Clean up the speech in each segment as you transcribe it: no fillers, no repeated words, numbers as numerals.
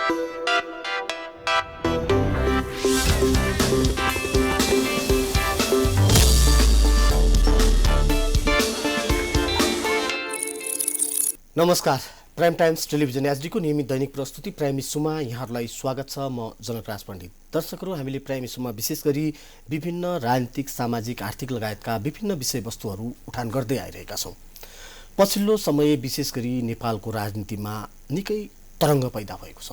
नमस्कार, prime times television एचडीको नियमित दैनिक प्रस्तुति प्राइम इस्युमा यहाँहरूलाई स्वागत छ। म जनकराज पण्डित। दर्शकहरू, हामीले प्राइम इस्युमा विशेष गरी विभिन्न राजनीतिक, सामाजिक, आर्थिक लगायतका विभिन्न विषयवस्तुहरू उठान गर्दै आइरहेका छौँ। पछिल्लो समय विशेष गरी नेपालको राजनीतिमा निकै तरङ्ग पैदा भएको छ।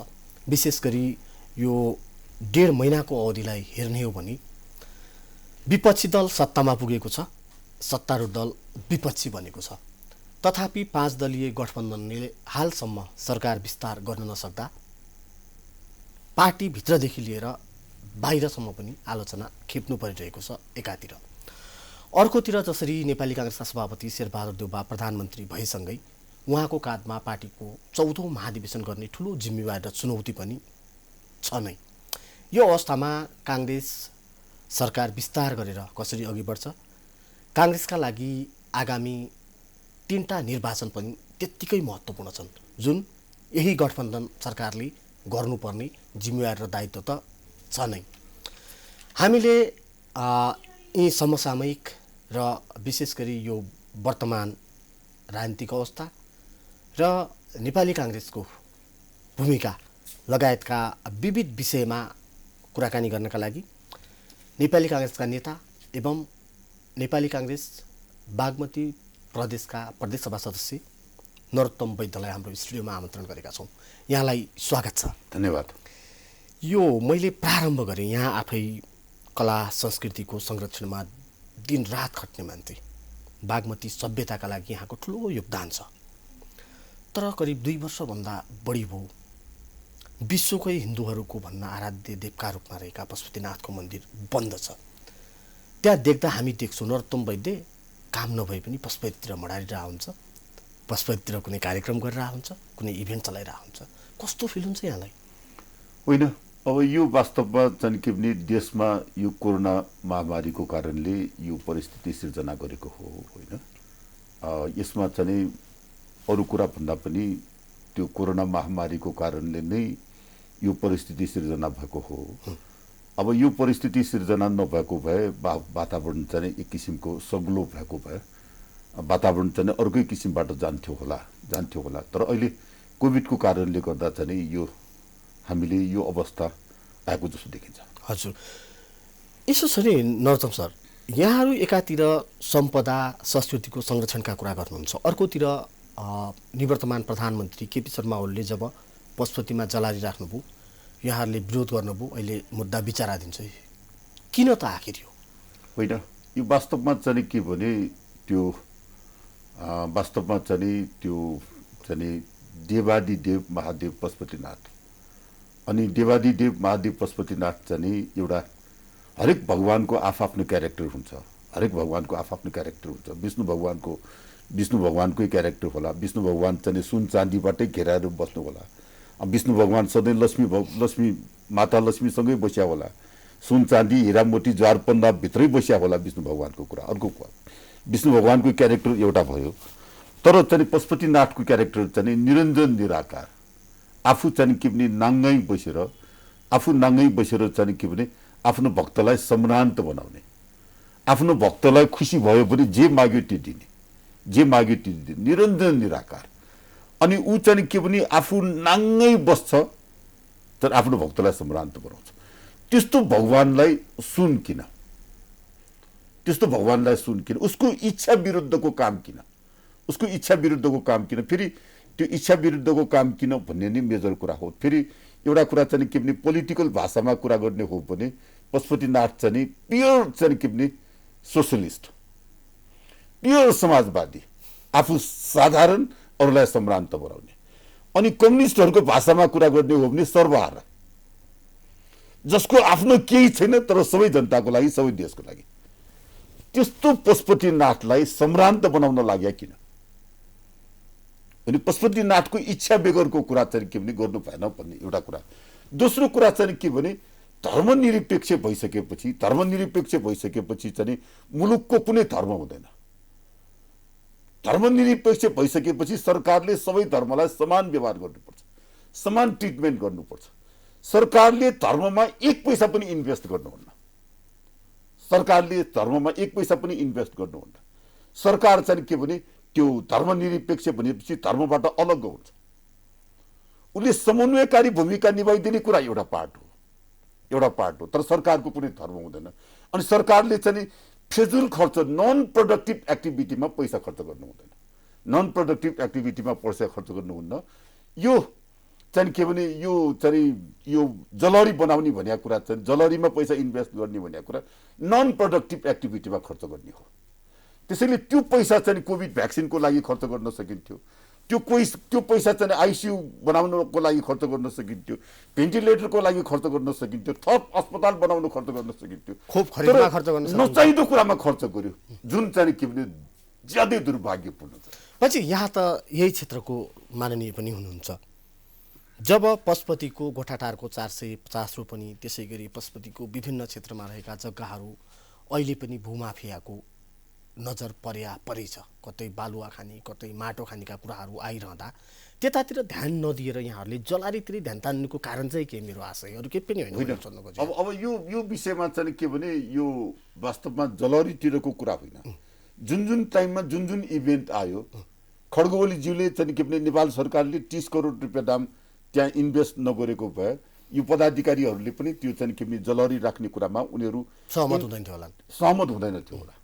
विशेष गरी यो 1.5 महिनाको अवधिलाई हेर्ने हो भने विपक्षी दल सत्तामा पुगेको छ, सत्तारूढ दल विपक्षी बनेको छ। तथापि 5 दलीय गठबन्धनले हालसम्म सरकार विस्तार गर्न नसक्दा पार्टीभित्रदेखि लिएर बाहिरसम्म पनि आलोचना खेप्नु परिरहेको छ एकातिर। अर्कोतिर जसरी नेपाली काङ्ग्रेसका सभापति शेरबहादुर देउवा प्रधानमन्त्री भएसँगै उहाँको काँधमा पार्टीको 14औं महाधिवेशन गर्ने ठुलो जिम्मेवारी र चुनौती पनि छ नै। यो अवस्थामा काङ्ग्रेस सरकार विस्तार गरेर कसरी अघि बढ्छ? काङ्ग्रेसका लागि आगामी 3टा निर्वाचन पनि त्यत्तिकै महत्त्वपूर्ण छन्, जुन यही गठबन्धन सरकारले गर्नुपर्ने जिम्मेवारी र दायित्व त छ नै। हामीले यी समसामयिक र विशेष गरी यो वर्तमान राजनीतिक अवस्था र नेपाली काङ्ग्रेसको भूमिका लगायतका विविध विषयमा कुराकानी गर्नका लागि नेपाली काङ्ग्रेसका नेता एवं नेपाली काङ्ग्रेस बागमती प्रदेशका प्रदेश सभा सदस्य नरोत्तम वैद्यलाई हाम्रो स्टुडियोमा आमन्त्रण गरेका छौँ। यहाँलाई स्वागत छ। धन्यवाद। यो मैले प्रारम्भ गरेँ, यहाँ आफै कला संस्कृतिको संरक्षणमा दिनरात खट्ने मान्छे, बागमती सभ्यताका लागि यहाँको ठुलो योगदान छ। तर करिब 2 वर्षभन्दा बढी भयो विश्वकै हिन्दूहरूको भन्न आराध्य देवका रूपमा रहेका पशुपतिनाथको मन्दिर बन्द छ। त्यहाँ देख्दा हामी देख्छौँ नरोत्तम वैद्य काम नभए पनि पशुपतितिर मडारिरहेको हुन्छ, पशुपतितिर कुनै कार्यक्रम गरिरहेको हुन्छ, कुनै इभेन्ट चलाइरहेको हुन्छ। कस्तो फिल हुन्छ यहाँलाई? होइन, अब यो वास्तवमा चाहिँ के भने देशमा यो कोरोना महामारीको कारणले यो परिस्थिति सिर्जना गरेको हो होइन। यसमा चाहिँ अरू कुरा भन्दा पनि त्यो कोरोना महामारीको कारणले नै यो परिस्थिति सिर्जना भएको हो। अब यो परिस्थिति सिर्जना नभएको भए वातावरण चाहिँ एक किसिमको सग्लो भएको भए वातावरण चाहिँ अर्कै किसिमबाट जान्थ्यो होला। तर अहिले कोभिडको कारणले गर्दा चाहिँ यो हामीले यो अवस्था आएको जस्तो देखिन्छ। हजुर, यसो छ नि नरोत्तम सर, यहाँहरू एकातिर सम्पदा संस्कृतिको संरक्षणका कुरा गर्नुहुन्छ, अर्कोतिर निवर्तमान प्रधानमन्त्री केपी शर्मा ओलीले जब पशुपतिमा जलारिराख्नुभयो यहाँहरूले विरोध गर्नुभयो, अहिले मुद्दा विचाराधीन छ। किन त आखिर यो? होइन, यो वास्तवमा चाहिँ के भने त्यो वास्तवमा चाहिँ त्यो चाहिँ देवादिदेव महादेव पशुपतिनाथ अनि देवादिदेव महादेव पशुपतिनाथ चाहिँ एउटा हरेक भगवानको आफ्नो क्यारेक्टर हुन्छ। हरेक भगवानको आफ्नो क्यारेक्टर हुन्छ। विष्णु भगवानकै क्यारेक्टर होला। विष्णु भगवान चाहिँ सुन चाँदीबाटै घेराएर बस्नु होला। विष्णु भगवान सधैँ लक्ष्मी माता लक्ष्मीसँगै बसिया होला। सुन चाँदी हिरा मोती ज्वारपन्दा भित्रै बसिया होला विष्णु भगवानको कुरा। अर्को कुरा विष्णु भगवानको क्यारेक्टर एउटा भयो। तर चाहिँ पशुपतिनाथको क्यारेक्टर चाहिँ निरञ्जन निराकार, आफू चाहिँ के भने नाङ्गै बसेर चाहिँ के भने आफ्नो भक्तलाई सम्रान्त बनाउने, आफ्नो भक्तलाई खुसी भयो भने जे माग्यो त्यो दिने, निरञ्जन निराकार। अनि ऊ चाहिँ के भने आफू नाङ्गै बस्छ तर आफ्नो भक्तलाई सम्रान्त बनाउँछ। त्यस्तो भगवानलाई सुन किन? उसको इच्छा विरुद्धको काम किन? फेरि त्यो इच्छा विरुद्धको काम किन भन्ने नै मेजर कुरा हो। फेरि एउटा कुरा चाहिँ के भने पोलिटिकल भाषामा कुरा गर्ने हो भने पशुपतिनाथ चाहिँ प्योर चाहिँ के भने सोसलिस्ट, प्योर समाजवादी, आफू साधारण अरूलाई सम्रान्त बनाउने। अनि कम्युनिस्टहरूको भाषामा कुरा गर्ने हो भने सर्वहारा, जसको आफ्नो केही छैन तर सबै जनताको लागि, सबै देशको लागि। त्यस्तो पशुपतिनाथलाई सम्रान्त बनाउन लाग्यो किन? अनि पशुपतिनाथको इच्छा बेगरको कुरा चाहिँ के भने गर्नु भएन भन्ने एउटा कुरा। दोस्रो कुरा चाहिँ के भने धर्मनिरपेक्ष भइसकेपछि चाहिँ मुलुकको कुनै धर्म हुँदैन। धर्मनिरपेक्ष भइसकेपछि सरकारले सबै धर्मलाई समान व्यवहार गर्नुपर्छ। समान ट्रिटमेन्ट गर्नुपर्छ। सरकारले धर्ममा एक पैसा पनि इन्भेस्ट गर्नुहुन्न। सरकारले धर्ममा एक पैसा पनि इन्भेस्ट गर्नुहुन्न। सरकार चाहिँ के भने त्यो धर्मनिरपेक्ष भनेपछि धर्मबाट अलग हुन्छ। उसले समन्वयकारी भूमिका निभाइदिने कुरा एउटा पार्ट हो तर सरकारको कुनै धर्म हुँदैन। अनि सरकारले चाहिँ फिजुल खर्च नन प्रोडक्टिभ एक्टिभिटीमा पैसा खर्च गर्नु हुँदैन। नन प्रोडक्टिभ एक्टिभिटीमा पैसा खर्च गर्नुहुन्न। यो चाहिँ के भने यो जलहरी बनाउने भन्ने कुरा चाहिँ जलहरीमा पैसा इन्भेस्ट गर्ने भन्ने कुरा नन प्रोडक्टिभ एक्टिभिटीमा खर्च गर्ने हो। त्यसैले त्यो पैसा चाहिँ कोभिड भ्याक्सिनको लागि खर्च गर्न सकिन्थ्यो। त्यो पैसा चाहिँ आइसियु बनाउनको लागि खर्च गर्न सकिन्थ्यो। भेन्टिलेटरको लागि खर्च गर्न सकिन्थ्यो। थप अस्पताल बनाउन खर्च गर्न सकिन्थ्यो। खोप खरिदमा खर्च गर्न सकिन्थ्यो। नचाहिँदो कुरामा खर्च गर्यो जुन चाहिँ के भने ज्यादै दुर्भाग्यपूर्ण छ। पछि यहाँ त यही क्षेत्रको माननीय पनि हुनुहुन्छ। जब पशुपतिको गोठाटारको 450 रोपनी त्यसै गरी पशुपतिको विभिन्न क्षेत्रमा रहेका जग्गाहरू अहिले पनि भूमाफियाको नजर परै छ। कतै बालुवा खानी कतै माटो खानीका कुराहरू आइरहँदा त्यतातिर ध्यान नदिएर यहाँहरूले जलारीतिर ध्यान तान्नुको कारण चाहिँ के? मेरो आशय अरू केही पनि होइन। अब यो विषयमा चाहिँ के भने यो वास्तवमा जलहरीतिरको कुरा होइन। जुन टाइममा जुन इभेन्ट आयो खड्गोलीज्यूले चाहिँ के भने नेपाल सरकारले 30 करोड रुपियाँ दाम त्यहाँ इन्भेस्ट नगरेको भए यो पदाधिकारीहरूले पनि त्यो चाहिँ के भने जलहरी राख्ने कुरामा उनीहरू सहमत हुँदैन थियो होला।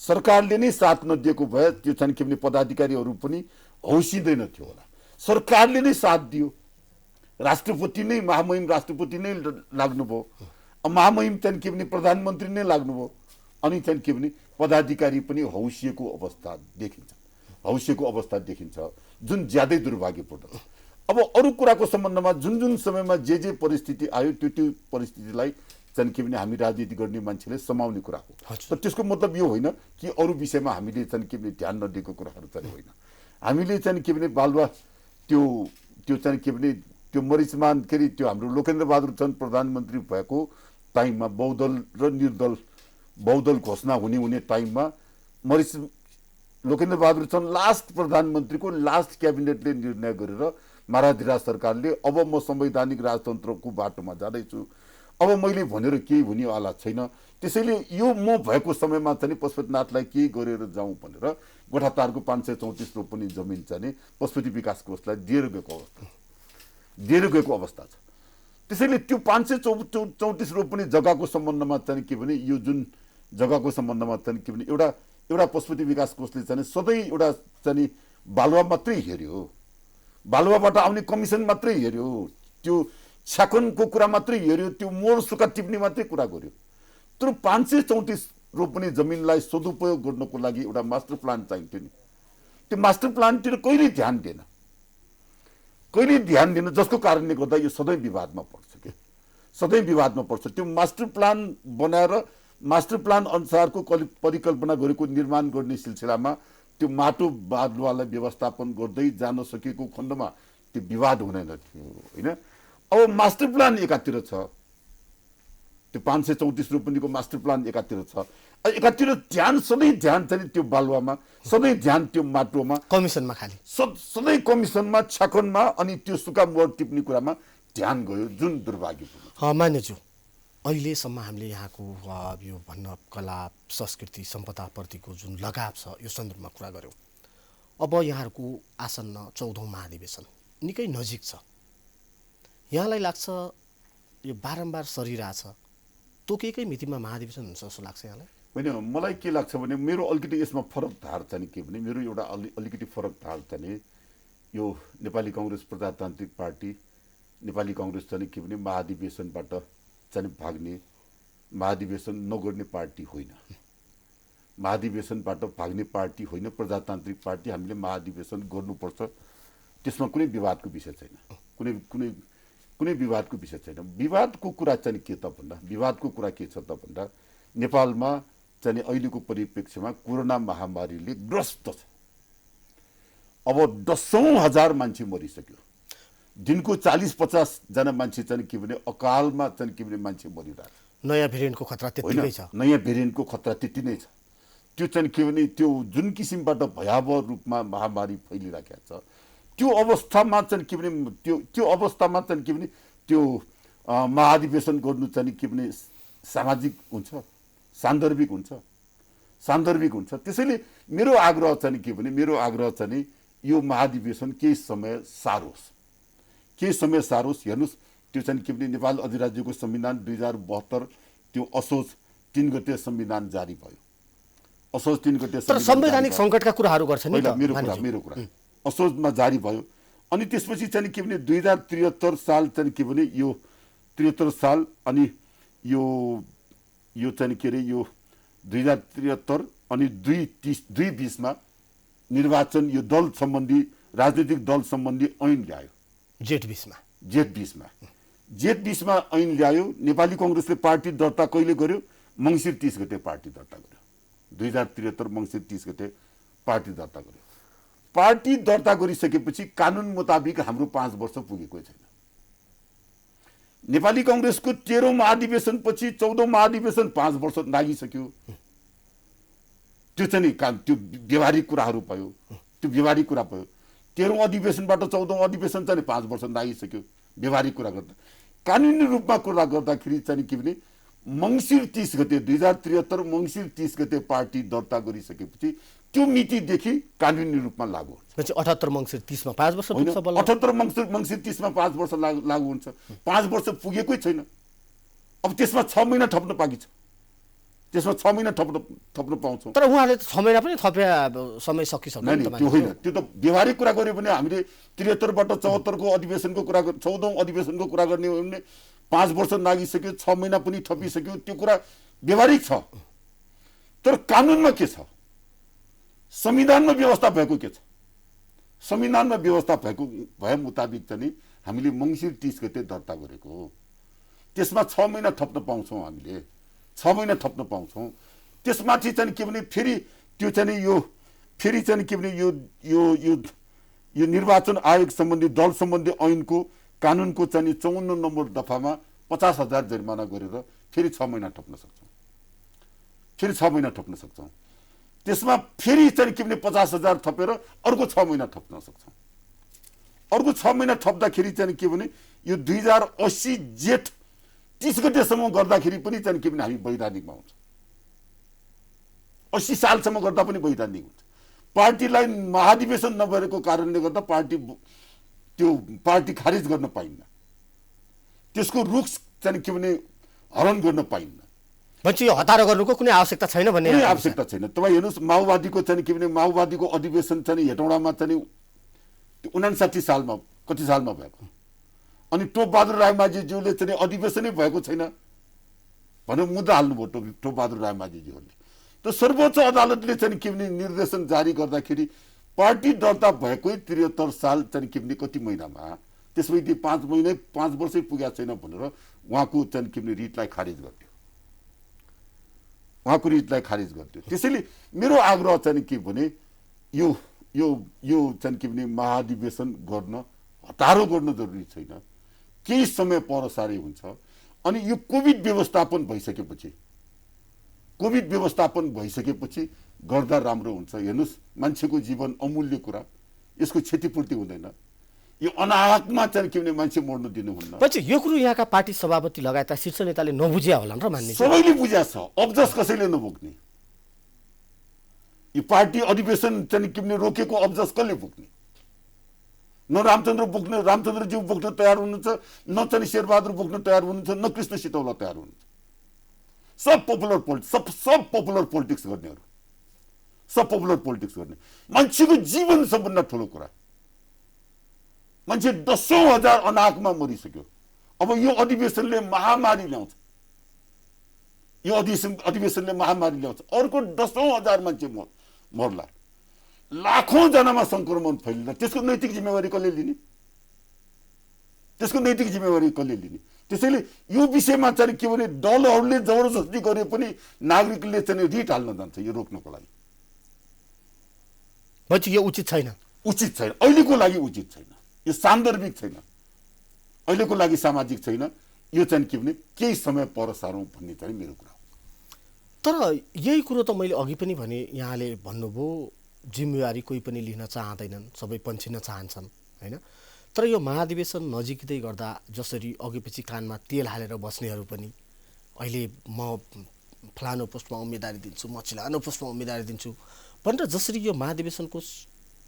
सरकारले नै साथ नदिएको भए त्यो चाहिँ के भने पदाधिकारीहरू पनि हौसिँदैन थियो होला। सरकारले नै साथ दियो। राष्ट्रपति नै महामहिम राष्ट्रपति नै लाग्नुभयो। महामहिम चाहिँ के भने प्रधानमन्त्री नै लाग्नुभयो। अनि चाहिँ के भने पदाधिकारी पनि हौसिएको अवस्था देखिन्छ जुन ज्यादै दुर्भाग्यपूर्ण छ। अब अरू कुराको सम्बन्धमा जुन समयमा जे परिस्थिति आयो त्यो परिस्थितिलाई चाहिँ के भने हामी राजनीति गर्ने मान्छेले समाउने कुरा हो। तर त्यसको मतलब यो होइन कि अरू विषयमा हामीले चाहिँ के भने ध्यान नदिएको कुराहरू चाहिँ होइन। हामीले चाहिँ के भने बालुवा त्यो चाहिँ के भने त्यो मरिचमान के अरे त्यो हाम्रो लोकेन्द्र बहादुर चन्द प्रधानमन्त्री भएको टाइममा बहुदल घोषणा हुने टाइममा लोकेन्द्र बहादुर चन्द लास्ट प्रधानमन्त्रीको लास्ट क्याबिनेटले निर्णय गरेर महाराज सरकारले अब म संवैधानिक राजतन्त्रको बाटोमा जाँदैछु, अब मैले भनेर केही हुनेवाला छैन। त्यसैले यो म भएको समयमा चाहिँ पशुपतिनाथलाई केही गरेर जाउँ भनेर गोठाटारको 534 रोपनी जमिन चाहिँ पशुपति विकास कोषलाई दिएर गएको अवस्था छ। त्यसैले त्यो 534 रोपनी जग्गाको सम्बन्धमा चाहिँ के भने यो जुन जग्गाको सम्बन्धमा चाहिँ के भने एउटा पशुपति विकास कोषले चाहिँ सधैँ एउटा चाहिँ बालुवा मात्रै हेर्यो, बालुवाबाट आउने कमिसन मात्रै हेर्यो, त्यो छ्याकनको कुरा मात्रै हेर्यो, त्यो मोड सुक्खा टिप्ने मात्रै कुरा गर्यो। तर 534 रोपनी जमिनलाई सदुपयोग गर्नको लागि एउटा मास्टर प्लान चाहिन्थ्यो नि। त्यो मास्टर प्लानतिर कहिले ध्यान दिएन जसको कारणले गर्दा यो सधैँ विवादमा पर्छ। त्यो मास्टर प्लान बनाएर मास्टर प्लान अनुसारको परिकल्पना गरेको निर्माण गर्ने सिलसिलामा त्यो माटो बालुवालाई व्यवस्थापन गर्दै जान सकेको खण्डमा त्यो विवाद हुँदैन थियो होइन। अब मास्टर प्लान एकातिर छ, त्यो 534 रोपनीको मास्टर प्लान एकातिर छ, एकातिर सधैँ ध्यान चाहिँ त्यो बालुवामा, सधैँ ध्यान त्यो माटोमा, कमिसनमा खाली सधैँ कमिसनमा, छ्याकनमा अनि त्यो सुक्खा मोड टिप्ने कुरामा ध्यान गयो जुन दुर्भाग्यपूर्ण। मान्यज्यू, अहिलेसम्म हामीले यहाँको यो भन्न कला संस्कृति सम्पदाप्रतिको जुन लगाव छ यो सन्दर्भमा कुरा गऱ्यौँ। अब यहाँहरूको आसन्न 14औं महाधिवेशन निकै नजिक छ। यहाँलाई लाग्छ यो बारम्बार सरिरहेछ, तोकेकै मितिमा महाधिवेशन हुन्छ जस्तो लाग्छ यहाँलाई? होइन, मलाई के लाग्छ भने मेरो अलिकति यसमा फरक धार चाहिँ के भने मेरो एउटा अलिकति फरक धार चाहिँ यो नेपाली काङ्ग्रेस प्रजातान्त्रिक पार्टी, नेपाली काङ्ग्रेस चाहिँ के भने महाधिवेशनबाट चाहिँ भाग्ने, महाधिवेशन नगर्ने पार्टी होइन, महाधिवेशनबाट भाग्ने पार्टी होइन, प्रजातान्त्रिक पार्टी। हामीले महाधिवेशन गर्नुपर्छ, त्यसमा कुनै विवादको विषय छैन, कुनै विवादको विषय छैन। विवादको कुरा चाहिँ के त भन्दा विवादको कुरा के छ त भन्दा नेपालमा चाहिँ अहिलेको परिप्रेक्ष्यमा कोरोना महामारीले ग्रस्त छ। अब 10,000 मान्छे मरिसक्यो, दिनको 40-50 जना मान्छे चाहिँ के भने अकालमा चाहिँ के भने मान्छे मरिरहेको छ। नयाँ भेरिएन्टको खतरा त्यतिकै छ, नयाँ भेरिएन्टको खतरा त्यति नै छ। त्यो चाहिँ के भने त्यो जुन किसिमबाट भयावह रूपमा महामारी फैलिरहेको छ त्यो अवस्थामा चाहिँ के भने त्यो अवस्थामा चाहिँ के भने त्यो महाधिवेशन गर्नु चाहिँ के भने सामाजिक हुन्छ, सान्दर्भिक हुन्छ। त्यसैले मेरो आग्रह चाहिँ के भने यो महाधिवेशन केही समय सारोस्। हेर्नुहोस्, त्यो चाहिँ के भने नेपाल अधिराज्यको संविधान 2072 त्यो असोज 3 गते संविधान जारी भयो। असोज 3 गते तर संवैधानिक सङ्कटका कुराहरू गर्छ नि त। मेरो कुरा असोजमा जारी भयो। अनि त्यसपछि चाहिँ के भने 2073 साल चाहिँ के भने यो 73 साल अनि यो चाहिँ के अरे यो 2073 अनि 2020 मा निर्वाचन यो दल सम्बन्धी राजनीतिक दल सम्बन्धी ऐन ल्यायो। जेठ 20 मा ऐन ल्यायो। नेपाली कांग्रेसले पार्टी दर्ता कहिले गर्यो? मङ्सिर 30 गते पार्टी दर्ता गर्यो। 2073 मङ्सिर 30 गते पार्टी दर्ता गर्यो। पार्टी दर्ता गरिसकेपछि कानुन मुताबिक हाम्रो 5 वर्ष पुगेको छैन। नेपाली कांग्रेसको 13औं महाधिवेशन पछि 14औं महाधिवेशन 5 वर्ष लागिसक्यो। त्यो चाहिँ त्यो व्यवहारिक कुराहरू भयो। 13औं अधिवेशनबाट 14औं अधिवेशन चाहिँ 5 वर्ष लागिसक्यो व्यवहारिक कुरा गर्दा। कानुनी रूपमा कुरा गर्दाखेरि चाहिँ के भने मङ्सिर 30 गते 2073 मङ्सिर 30 गते पार्टी दर्ता गरिसकेपछि त्यो मितिदेखि कानुनी रूपमा लागू हुन्छ। 78 मङ्सिर 30 मा 5 वर्ष पुग्छ बल्ल। 78 मङ्सिर 30 मा 5 वर्ष लागू हुन्छ। 5 वर्ष पुगेकै छैन। अब त्यसमा 6 महिना थप्न बाँकी छ। त्यसमा 6 महिना थप्न पाउँछौँ। तर उहाँले 6 महिना पनि थपे समय सकिसक्यो नि त। त्यो होइन, त्यो त व्यवहारिक कुरा गर्यो भने हामीले 73 बाट 74 को अधिवेशनको कुरा 14औं अधिवेशनको कुरा गर्ने हो भने 5 वर्ष लागिसक्यो, 6 महिना पनि थपिसक्यो। त्यो कुरा व्यवहारिक छ। तर कानुनमा के छ? संविधानमा व्यवस्था भएको के छ? संविधानमा व्यवस्था भए मुताबिक चाहिँ हामीले मङ्सिर 30 गते दर्ता गरेको हो। त्यसमा 6 महिना थप्न पाउँछौँ हामीले। 6 महिना थप्न पाउँछौँ। त्यसमाथि चाहिँ के भने फेरि त्यो चाहिँ यो फेरि चाहिँ के भने यो निर्वाचन आयोग सम्बन्धी दल सम्बन्धी ऐनको कानुनको चाहिँ 54 नम्बर दफामा 50,000 जरिमाना गरेर फेरि 6 महिना थप्न सक्छौँ। त्यसमा फेरि चाहिँ के भने 50,000 थपेर अर्को 6 महिना थप्न सक्छौँ। अर्को 6 महिना थप्दाखेरि चाहिँ के भने यो 2080 जेठ 30 गतेसम्म गर्दाखेरि पनि चाहिँ के भने हामी वैधानिकमा हुन्छ। 80 सालसम्म गर्दा पनि वैधानिक हुन्छ। पार्टीलाई महाधिवेशन नभएको कारणले गर्दा पार्टी खारिज गर्न पाइन्न। त्यसको रुख चाहिँ के भने हरण गर्न पाइन्न। भन्छ यो हतार गर्नुको कुनै आवश्यकता छैन भन्ने। कुनै आवश्यकता छैन। तपाईँ हेर्नुहोस्, माओवादीको चाहिँ के भने माओवादीको अधिवेशन चाहिँ हेटौँडामा चाहिँ 59 सालमा कति सालमा भएको। अनि टोपबहादुर रायमाझीज्यूले चाहिँ अधिवेशनै भएको छैन भनेर मुद्दा हाल्नुभयो टोपबहादुर रायमाझीज्यूहरूले। त सर्वोच्च अदालतले चाहिँ के भने निर्देशन जारी गर्दाखेरि पार्टी दर्ता भएकै 73 साल चाहिँ के भने कति महिनामा त्यसपछि 5 वर्षै पुगेको छैन भनेर उहाँको चाहिँ के भने रिटलाई खारिज गरिदियो। त्यसैले मेरो आग्रह चाहिँ के भने यो चाहिँ के भने महाधिवेशन गर्न हतारो गर्न जरुरी छैन। केही समय परसारी हुन्छ। अनि यो कोभिड व्यवस्थापन भइसकेपछि गर्दा राम्रो हुन्छ। हेर्नुहोस्, मान्छेको जीवन अमूल्य कुरा, यसको क्षतिपूर्ति हुँदैन। यो अनाहकमा चाहिँ के भने मान्छे मर्न दिनुहुन्न। पछि यो कुरो यहाँका पार्टी सभापति लगायतका शीर्ष नेताले नबुझ्या होलान् र मान्ने। सबैले बुझ्या छ। अब्जस कसैले नबोक्ने। यो पार्टी अधिवेशन चाहिँ के भने रोकेको अब्जस कसले बोक्ने? न रामचन्द्रज्यू बोक्न तयार हुनुहुन्छ, न चाहिँ शेरबहादुर बोक्न तयार हुनुहुन्छ, न कृष्ण सितौला तयार हुनुहुन्छ। सब पपुलर पोलिटिक्स गर्ने मान्छेको जीवन सबभन्दा ठुलो कुरा। मान्छे 10,000 अनाहकमा मरिसक्यो। अब यो अधिवेशनले महामारी ल्याउँछ। अर्को 10,000 मान्छे मर्ला। लाखौं जनामा संक्रमण फैलिँदा त्यसको नैतिक जिम्मेवारी कसले लिने? त्यसैले यो विषयमा चाहिँ के भने दलहरूले जबरजस्ती गरे पनि नागरिकले चाहिँ रिट हाल्न जान्छ यो रोक्नको लागि। यो उचित छैन। अहिलेको लागि उचित छैन। यो सान्दर्भिक छैन। अहिलेको लागि सामाजिक छैन। यो चाहिँ के भने केही समय पर सारौँ भन्ने चाहिँ मेरो कुरा हो। तर यही कुरो त मैले अघि पनि भने, यहाँले भन्नुभयो जिम्मेवारी कोही पनि लिन चाहँदैनन्, सबै पन्छिन चाहन्छन्। होइन। तर यो महाधिवेशन नजिकै गर्दा जसरी अघिपछि कानमा तेल हालेर बस्नेहरू पनि अहिले म फलानु पोस्टमा उम्मेदवारी दिन्छु, म चिलानो पोस्टमा उम्मेदवारी दिन्छु भनेर जसरी यो महाधिवेशनको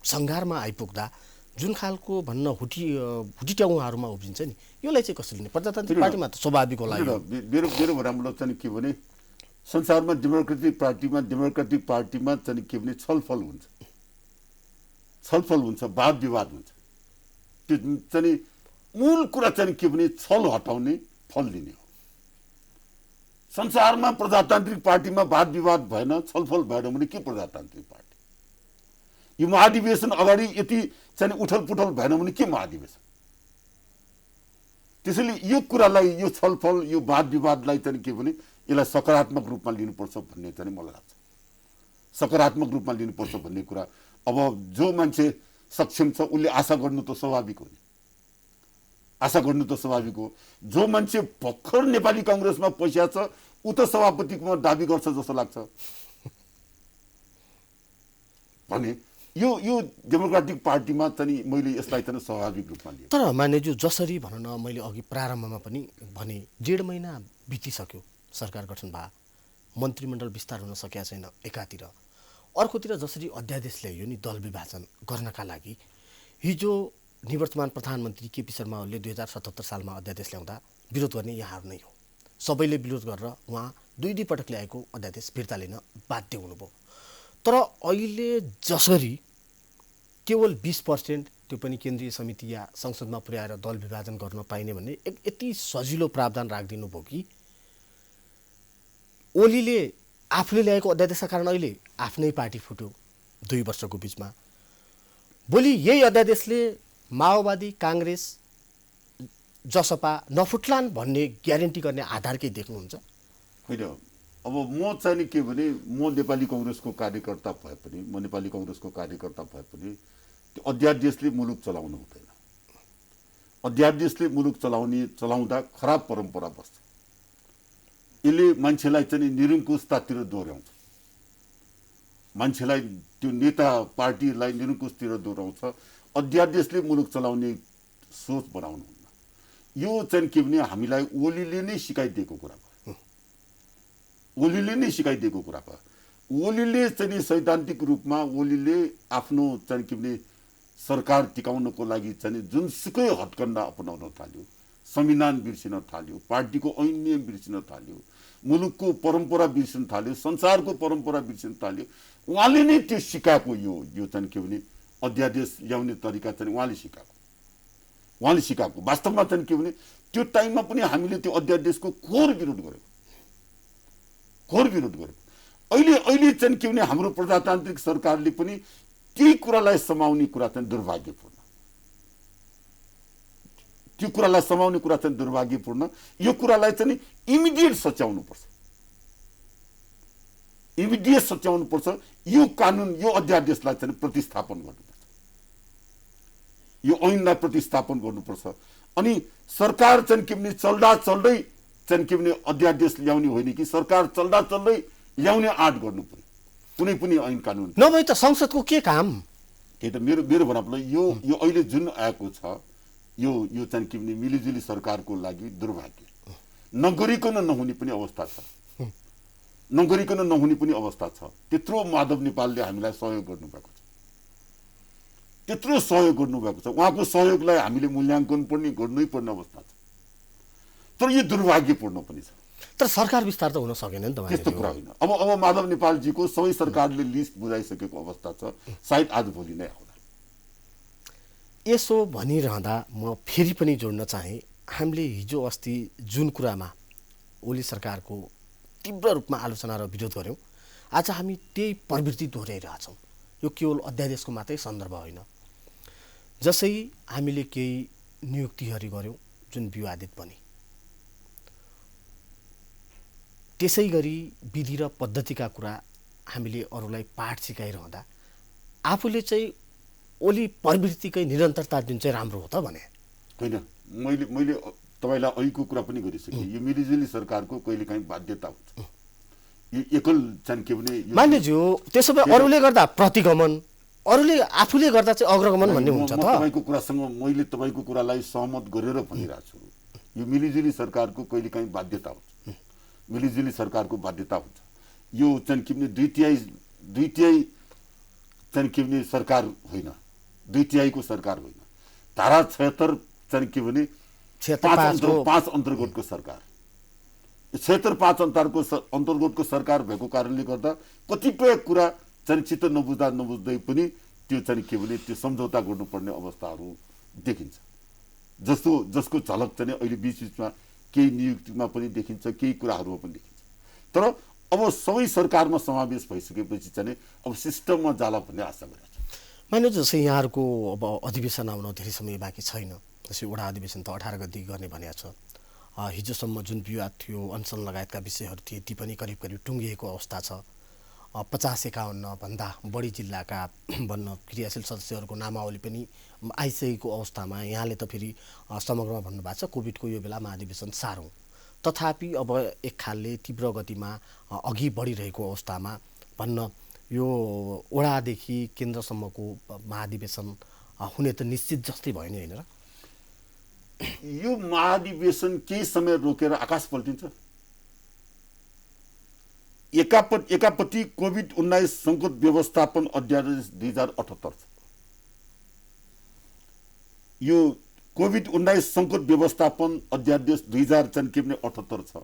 सङ्घारमा आइपुग्दा जुन खालको भन्न हुटिट्याउहाँहरूमा उब्जिन्छ नि, यसलाई चाहिँ कसरी लिने? प्रजातान्त्रिक पार्टीमा त स्वाभाविक होला। मेरो मेरो भनाइबाट चाहिँ के भने संसारमा डेमोक्रेटिक पार्टीमा चाहिँ के भने छलफल हुन्छ, वाद विवाद हुन्छ। त्यो चाहिँ मूल कुरा चाहिँ के भने छल हटाउने, फल लिने हो। संसारमा प्रजातान्त्रिक पार्टीमा वाद विवाद भएन, छलफल भएन भने के प्रजातान्त्रिक पार्टी? यो महाधिवेशन अगाडि यति चाहिँ उठल पुठल भएन भने के महाधिवेशन? त्यसैले यो कुरालाई, यो छलफल, यो वाद विवादलाई चाहिँ के भने यसलाई सकारात्मक रूपमा लिनुपर्छ भन्ने चाहिँ मलाई लाग्छ। सकारात्मक रूपमा लिनुपर्छ भन्ने कुरा अब जो मान्छे सक्षम छ उसले आशा गर्नु त स्वाभाविक हो नि, आशा गर्नु त स्वाभाविक हो। जो मान्छे भर्खर नेपाली काङ्ग्रेसमा पैसा छ ऊ त सभापतिको दाबी गर्छ जस्तो लाग्छ भने यो डेमोक्रेटिक पार्टीमा चाहिँ मैले यसलाई चाहिँ स्वाभाविक रूपमा लिएँ। तर मान्यज्यू जसरी भनौँ न, मैले अघि प्रारम्भमा पनि भने 1.5 महिना बितिसक्यो सरकार गठन भए, मन्त्रीमण्डल विस्तार हुन सकेका छैन एकातिर, अर्कोतिर जसरी अध्यादेश ल्याइयो नि दल विभाजन गर्नका लागि। हिजो निवर्तमान प्रधानमन्त्री केपी शर्मा ओलीले 2077 सालमा अध्यादेश ल्याउँदा विरोध गर्ने यहाँहरू नै हो। सबैले विरोध गरेर उहाँ दुई पटक ल्याएको अध्यादेश फिर्ता लिन बाध्य हुनुभयो। तर अहिले जसरी केवल 20% त्यो पनि केन्द्रीय समिति या संसदमा पुर्याएर दल विभाजन गर्न पाइने भन्ने यति सजिलो प्रावधान राखिदिनु भयो कि ओलीले आफूले ल्याएको अध्यादेशका कारण अहिले आफ्नै पार्टी फुट्यो 2 वर्षको बिचमा। भोलि यही अध्यादेशले माओवादी, काङ्ग्रेस, जसपा नफुट्लान् भन्ने ग्यारेन्टी गर्ने आधार के देख्नुहुन्छ? होइन, अब म चाहिँ के भने म नेपाली काङ्ग्रेसको कार्यकर्ता भए पनि त्यो अध्यादेशले मुलुक चलाउनु हुँदैन। अध्यादेशले मुलुक चलाउँदा खराब परम्परा बस्छ। यसले मान्छेलाई चाहिँ निरङ्कुशतातिर दोहोऱ्याउँछ, मान्छेलाई त्यो नेता पार्टीलाई निरङ्कुशतिर दोहोऱ्याउँछ। अध्यादेशले मुलुक चलाउने सोच बनाउनुहुन्न। यो चाहिँ के भने हामीलाई ओलीले नै सिकाइदिएको कुरा भयो। ओलीले चाहिँ सैद्धान्तिक रूपमा ओलीले आफ्नो चाहिँ के भने सरकार टिकाउनको लागि चाहिँ जुनसुकै हटकण्डा अपनाउन थाल्यो, संविधान बिर्सिन थाल्यो, पार्टीको ऐन नियम बिर्सिन थाल्यो, मुलुकको परम्परा बिर्सिन थाल्यो, संसारको परम्परा बिर्सिन थाल्यो। उहाँले नै त्यो सिकाएको यो चाहिँ के भने अध्यादेश ल्याउने तरिका चाहिँ उहाँले सिकाएको। वास्तवमा चाहिँ के भने त्यो टाइममा पनि हामीले त्यो अध्यादेशको घोर विरोध गरेको। अहिले चाहिँ के भने हाम्रो प्रजातान्त्रिक सरकारले पनि त्यही कुरालाई समाउने कुरा चाहिँ दुर्भाग्यपूर्ण। यो कुरालाई चाहिँ इमिडिएट सच्याउनुपर्छ। यो कानुन, यो अध्यादेशलाई चाहिँ प्रतिस्थापन गर्नुपर्छ, यो ऐनलाई प्रतिस्थापन गर्नुपर्छ। अनि सरकार चाहिँ के भने चल्दै चाहिँ के भने अध्यादेश ल्याउने होइन कि सरकार चल्दै ल्याउने आँट गर्नु पर्यो कुनै पनि ऐन कानुन। नभए त संसदको के काम? त्यही त मेरो भनाइलाई यो अहिले जुन आएको छ यो चाहिँ के भने मिलिजुली सरकारको लागि दुर्भाग्य। नगरिकन नहुने पनि अवस्था छ। त्यत्रो माधव नेपालले हामीलाई सहयोग गर्नुभएको छ। उहाँको सहयोगलाई हामीले मूल्याङ्कन पनि गर्नै पर्ने अवस्था छ। तर यो दुर्भाग्यपूर्ण पनि छ। तर सरकार विस्तार त हुन सकेन नि त। त्यस्तो कुरा होइन। अब माधव नेपालजीको सबै सरकारले लिस्ट बुझाइसकेको अवस्था छ, सायद आज भोलि नै आउला। यसो भनिरहँदा म फेरि पनि जोड्न चाहे, हामीले हिजो अस्ति जुन कुरामा ओली सरकारको तीव्र रूपमा आलोचना र विरोध गऱ्यौँ, आज हामी त्यही प्रवृत्ति दोहोऱ्याइरहेछौँ। यो केवल अध्यादेशको मात्रै सन्दर्भ होइन। जसै हामीले केही नियुक्तिहरू गऱ्यौँ जुन विवादित बने, त्यसै गरी विधि र पद्धतिका कुरा हामीले अरूलाई पाठ सिकाइरहँदा आफूले चाहिँ ओली प्रवृत्तिकै निरन्तरता जुन चाहिँ राम्रो हो त भने होइन। मैले तपाईँलाई अहिलेको कुरा पनि गरिसकेँ। यो मिलिजुली सरकारको कहिलेकाहीँ बाध्यता हुन्छ। यो एकल चाहिँ के भने मान्यज्यू, त्यसो भए अरूले गर्दा प्रतिगमन, अरूले आफूले गर्दा चाहिँ अग्रगमन भन्ने हुन्छ त। तपाईँको कुरासँग मैले तपाईँको कुरालाई सहमत गरेर भनिरहेको छु। यो मिलिजुली सरकारको कहिलेकाहीँ बाध्यता हुन्छ, मिलिजुली सरकारको बाध्यता हुन्छ। यो चाहिँ के भने दुई तिहाई चाहिँ के भने सरकार होइन, दुई तिहाईको सरकार होइन। धारा 76 चाहिँ के भने 5 अन्तर्गतको सरकार, 76(5) अन्तर्गतको सरकार भएको कारणले गर्दा कतिपय कुरा चाहिँ चित्त नबुझ्दै पनि त्यो चाहिँ के भने त्यो सम्झौता गर्नुपर्ने अवस्थाहरू देखिन्छ, जसको झलक चाहिँ अहिले बिचमा केही नियुक्तिमा पनि देखिन्छ, केही कुराहरूमा पनि देखिन्छ। तर अब सबै सरकारमा समावेश भइसकेपछि चाहिँ अब सिस्टममा जाला भन्ने आशा गरेको छु। मानिलो जस्तै यहाँहरूको अब अधिवेशन आउन धेरै समय बाँकी छैन, जस्तै वडा अधिवेशन त 18 गते गर्ने भनेको छ। हिजोसम्म जुन विवाद थियो, अनसन लगायतका विषयहरू थिए, ती पनि करिब करिब टुङ्गिएको अवस्था छ। 50-51 भन्दा बढी जिल्लाका भन्न क्रियाशील सदस्यहरूको नामावली पनि आइसकेको अवस्थामा यहाँले त फेरि समग्रमा भन्नुभएको छ कोभिडको यो बेला महाधिवेशन सारौँ, तथापि अब एक खालले तीव्र गतिमा अघि बढिरहेको अवस्थामा भन्न यो वडादेखि केन्द्रसम्मको महाधिवेशन हुने त निश्चित जस्तै भयो नि, होइन र? यो महाधिवेशन केही समय रोकेर आकाश पल्टिन्छ। एकापट्टि कोभिड-19 सङ्कट व्यवस्थापन अध्यादेश 2078 छ। यो कोभिड-19 सङ्कट व्यवस्थापन अध्यादेश 2078 छ।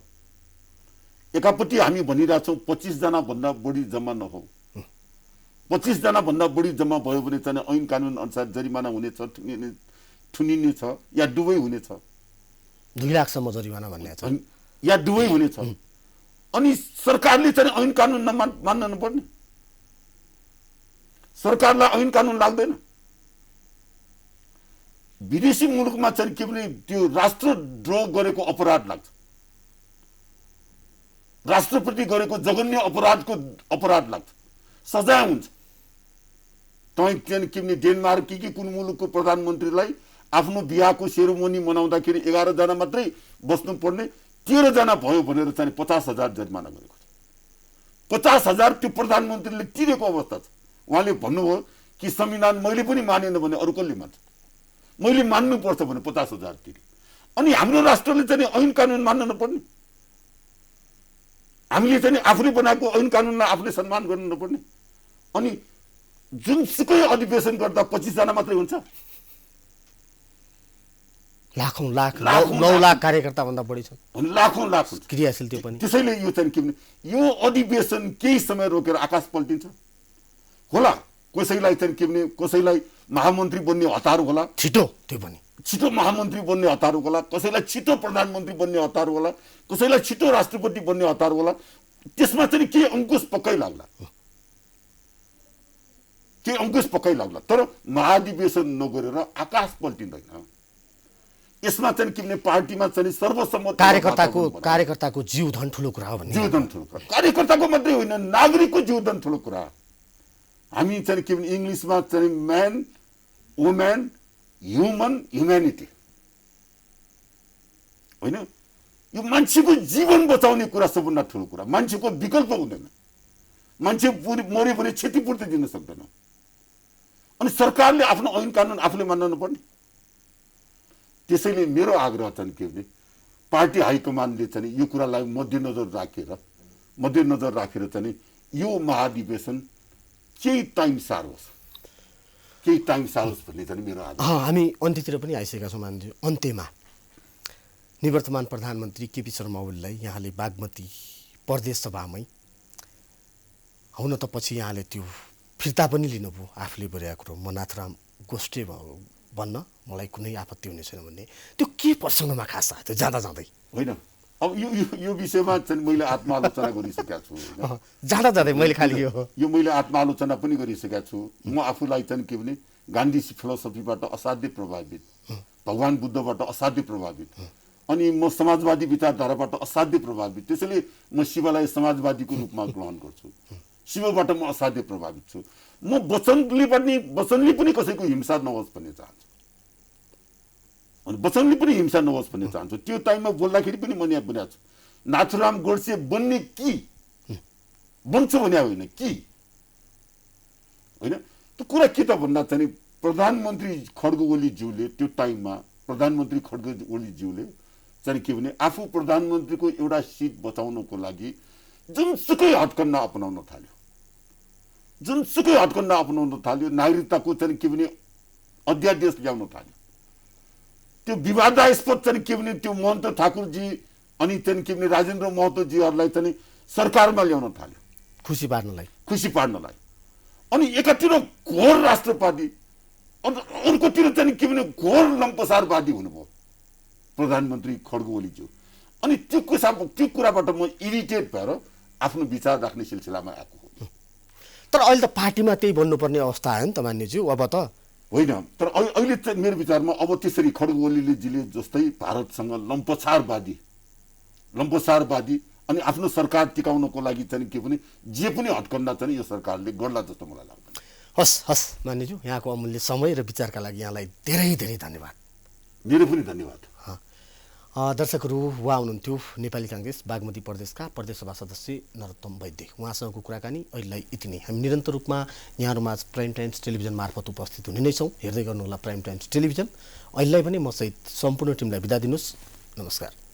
एकापट्टि हामी भनिरहेछौँ 25 जना भन्दा बढी जम्मा नहो, 25 जना भन्दा बढी जम्मा भयो भने चाहिँ ऐन कानुन अनुसार जरिमाना हुनेछ, थुनिने छ या दुवै हुनेछ। 2 लाखसम्म जरिमाना भन्ने छ या दुवै हुनेछ। अनि सरकारले चाहिँ ऐन कानुन मान्न नपर्ने, सरकारलाई ऐन कानुन लाग्दैन। विदेशी मुलुकमा चाहिँ के भने त्यो राष्ट्रद्रोह गरेको अपराध लाग्छ, राष्ट्रप्रति गरेको जघन्य अपराध लाग्छ, सजाय हुन्छ। तपाईँ चाहिँ के भने डेनमार्क कि कुन मुलुकको प्रधानमन्त्रीलाई आफ्नो बिहाको सेरोमनी मनाउँदाखेरि 11 जना मात्रै बस्नुपर्ने 13 जना भयो भनेर चाहिँ 50,000 जरिमाना गरेको छ। 50,000 त्यो प्रधानमन्त्रीले तिरेको अवस्था छ। उहाँले भन्नुभयो कि संविधान मैले पनि मानेन भने अरू कसले मान्छ, मैले मान्नुपर्छ भने 50,000 तिरे। अनि हाम्रो राष्ट्रले चाहिँ ऐन कानुन मान्न नपर्ने, हामीले चाहिँ आफूले बनाएको ऐन कानुनलाई आफूले सम्मान गर्न नपर्ने। अनि जुनसुकै अधिवेशन गर्दा 25 जना मात्रै हुन्छ। लाखौं लाख 9 लाख कार्यकर्ता भन्दा बढी छन्, लाखौं लाख क्रियाशील त्यो पनि। त्यसैले यो चाहिँ के भने यो अधिवेशन केही समय रोकेर आकाश पल्टिन्छ होला। कसैलाई चाहिँ के भने कसैलाई महामन्त्री बन्ने हतार होला, छिटो महामन्त्री बन्ने हतार होला, कसैलाई छिटो प्रधानमन्त्री बन्ने हतार होला, कसैलाई छिटो राष्ट्रपति बन्ने हतार होला। त्यसमा चाहिँ के अंकुश पक्कै लाग्ला, के अंकुश पक्कै लाग्ला। तर महाधिवेशन नगरेर आकाश पल्टिँदैन। यसमा चाहिँ के भने पार्टीमा चाहिँ सर्वसम्मत कार्यकर्ताको जीवधन ठुलो कुरा हो भन्ने। जीवधन ठुलो कुरा, कार्यकर्ताको मात्रै होइन, नागरिकको जीवधन ठुलो कुरा। हामी चाहिँ के भने इङ्ग्लिसमा चाहिँ म्यान, वुमेन, ह्युम्यानिटी होइन, यो मान्छेको जीवन बचाउने कुरा सबभन्दा ठुलो कुरा। मान्छेको विकल्प हुँदैन, मान्छे मर्यो भने क्षतिपूर्ति दिन सक्दैन। अनि सरकारले आफ्नो ऐन कानुन आफूले मान्न नपर्ने। त्यसैले मेरो आग्रह चाहिँ के भने पार्टी हाइकमान्डले चाहिँ यो कुरालाई मध्यनजर राखेर चाहिँ यो महाधिवेशन केही टाइम सारोस् भन्ने चाहिँ मेरो आग्रह। हामी अन्त्यतिर पनि आइसकेका छौँ मान्छु। अन्त्यमा निवर्तमान प्रधानमन्त्री केपी शर्मा ओलीलाई यहाँले बागमती प्रदेश सभामै हुन त पछि यहाँले त्यो फिर्ता पनि लिनुभयो, आफूले बोलेको कुरो म नाथराम गोष्ठे भन्न मलाई कुनै आपत्ति हुने छैन भन्ने, त्यो के प्रसङ्गमा खास आयो त्यो जाँदा जाँदै? होइन, अब यो विषयमा चाहिँ मैले आत्मालोचना गरिसकेका छु। जाँदा जाँदै मैले खालि यो मैले आत्मालोचना पनि गरिसकेका छु। म आफूलाई चाहिँ के भने गान्धी फिलोसफीबाट असाध्यै प्रभावित, भगवान बुद्धबाट असाध्यै प्रभावित, अनि म समाजवादी विचारधाराबाट असाध्यै प्रभावित। त्यसैले म शिवलाई समाजवादीको रूपमा ग्रहण गर्छु। शिवबाट म असाध्यै प्रभावित छु। म वचनले पनि कसैको हिंसा नहोस् भन्ने चाहन्छु, अनि वचनले पनि हिंसा नहोस् भन्ने चाहन्छु। त्यो टाइममा बोल्दाखेरि पनि मैले भनेको छु, नाथुराम गोडसे बन्छु भने होइन कि होइन, त्यो कुरा के त भन्दा चाहिँ प्रधानमन्त्री खड्ग ओलीज्यूले त्यो टाइममा प्रधानमन्त्री खड्ग ओलीज्यूले चाहिँ के भने आफू प्रधानमन्त्रीको एउटा सिट बचाउनको लागि जुनसुकै हटकन्डा अपनाउन थाल्यो, जुनसुकै हटकन्डा अपनाउन थाल्यो, नागरिकताको चाहिँ के भने अध्यादेश ल्याउन थाल्यो। त्यो विवादास्पद चाहिँ के भने त्यो महन्त ठाकुरजी अनि चाहिँ के भने राजेन्द्र महतोजीहरूलाई चाहिँ सरकारमा ल्याउन थाल्यो खुसी पार्नलाई। अनि एकातिर घोर राष्ट्रवादी, अर्कोतिर चाहिँ के भने घोर लम्पसारवादी हुनुभयो प्रधानमन्त्री खड्ग ओलीज्यू। अनि त्यो कुराबाट म इरिटेट भएर आफ्नो विचार राख्ने सिलसिलामा आएको हो। तर अहिले त पार्टीमा त्यही भन्नुपर्ने अवस्था आयो नि त मान्यज्यू। अब त होइन, तर अहिले चाहिँ मेरो विचारमा अब त्यसरी खड्ग ओलीजीले जस्तै भारतसँग लम्पसारवादी अनि आफ्नो सरकार टिकाउनको लागि चाहिँ के भने जे पनि हटकन्डा चाहिँ यो सरकारले गर्ला जस्तो मलाई लाग्दैन। हस् मान्यज्यू, यहाँको अमूल्य समय र विचारका लागि यहाँलाई धेरै धेरै धन्यवाद। मेरो पनि धन्यवाद। दर्शकहरू, उहाँ हुनुहुन्थ्यो नेपाली काङ्ग्रेस बागमती प्रदेशका प्रदेशसभा सदस्य नरोत्तम वैद्य। उहाँसँगको कुराकानी अहिलेलाई यति नै। हामी निरन्तर रूपमा यहाँहरूमाझ प्राइम टाइम्स टेलिभिजन मार्फत उपस्थित हुने नै छौँ। हेर्दै गर्नुहोला प्राइम टाइम्स टेलिभिजन। अहिलेलाई पनि म सहित सम्पूर्ण टिमलाई बिदा दिनुहोस्। नमस्कार।